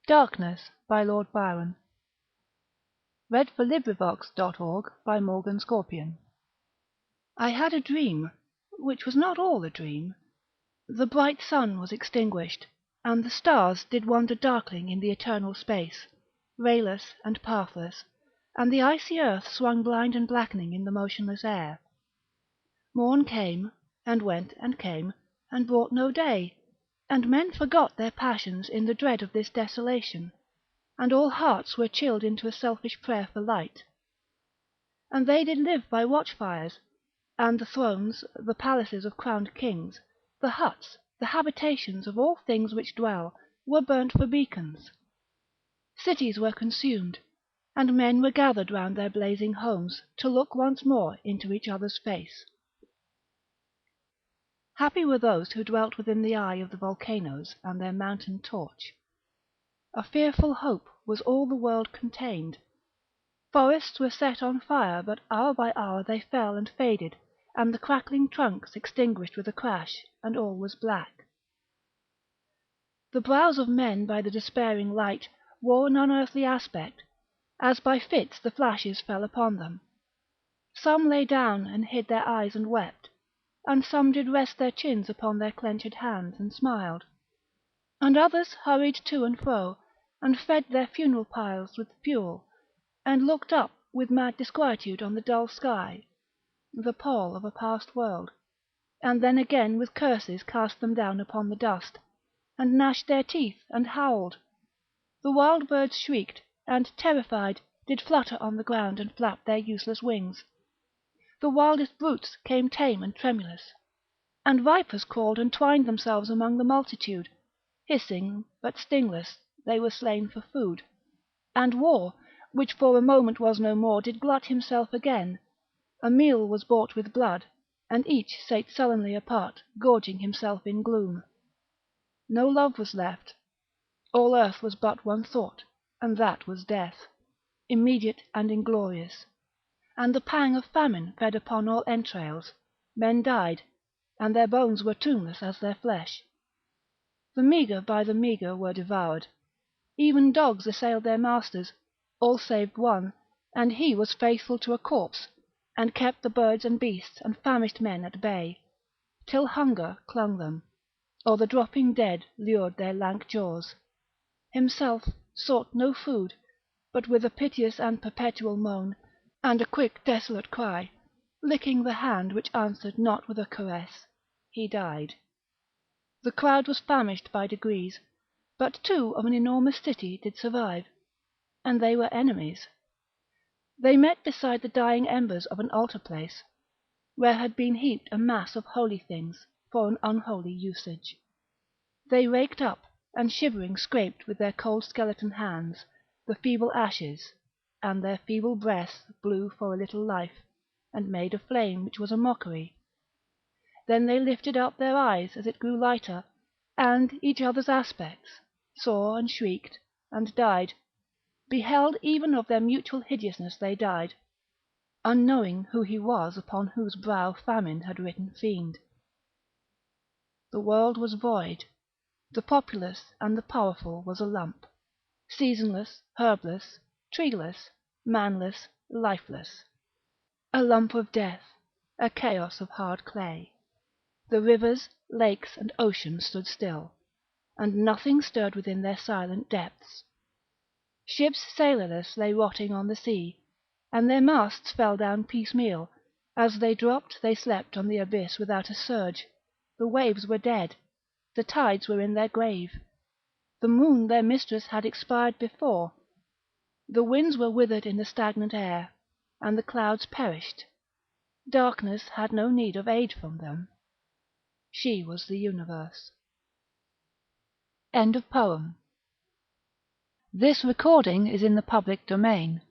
Darkness by Lord Byron. 1812–1888 I had a dream, which was not all a dream. The bright sun was extinguished, and the stars did wander darkling in the eternal space, rayless and pathless, and the icy earth swung blind and blackening in the motionless air. Morn came, and went and came, and brought no day, and men forgot their passions in the dread of this desolation, and all hearts were chilled into a selfish prayer for light. And they did live by watchfires, and the thrones, the palaces of crowned kings, the huts, the habitations of all things which dwell, were burnt for beacons. Cities were consumed, and men were gathered round their blazing homes, to look once more into each other's face. Happy were those who dwelt within the eye of the volcanoes and their mountain torch. A fearful hope was all the world contained. Forests were set on fire, but hour by hour they fell and faded, and the crackling trunks extinguished with a crash, and all was black. The brows of men by the despairing light wore an unearthly aspect, as by fits the flashes fell upon them. Some lay down and hid their eyes and wept, and some did rest their chins upon their clenched hands and smiled, and others hurried to and fro, and fed their funeral piles with fuel, and looked up with mad disquietude on the dull sky, the pall of a past world, and then again with curses cast them down upon the dust, and gnashed their teeth and howled. The wild birds shrieked, and, terrified, did flutter on the ground and flap their useless wings. The wildest brutes came tame and tremulous, and vipers crawled and twined themselves among the multitude. Hissing, but stingless, they were slain for food, and war, which for a moment was no more, did glut himself again. A meal was bought with blood, and each sate sullenly apart, gorging himself in gloom. No love was left. All earth was but one thought, and that was death, immediate and inglorious. And the pang of famine fed upon all entrails. Men died, and their bones were tombless as their flesh. The meagre by the meagre were devoured. Even dogs assailed their masters, all save one, and he was faithful to a corpse, and kept the birds and beasts and famished men at bay, till hunger clung them, or the dropping dead lured their lank jaws. Himself sought no food, but with a piteous and perpetual moan, and a quick desolate cry, licking the hand which answered not with a caress, he died. The crowd was famished by degrees, but two of an enormous city did survive, and they were enemies. They met beside the dying embers of an altar place, where had been heaped a mass of holy things for an unholy usage. They raked up, and shivering scraped with their cold skeleton hands the feeble ashes, and their feeble breaths blew for a little life, and made a flame which was a mockery. Then they lifted up their eyes as it grew lighter, and each other's aspects, saw and shrieked, and died, beheld even of their mutual hideousness they died, unknowing who he was upon whose brow famine had written fiend. The world was void, the populous and the powerful was a lump, seasonless, herbless, treeless, manless, lifeless, a lump of death, a chaos of hard clay. The rivers, lakes, and oceans stood still, and nothing stirred within their silent depths. Ships sailorless lay rotting on the sea, and their masts fell down piecemeal. As they dropped they slept on the abyss without a surge. The waves were dead, the tides were in their grave. The moon their mistress had expired before. The winds were withered in the stagnant air, and the clouds perished. Darkness had no need of aid from them. She was the universe. End of poem. This recording is in the public domain.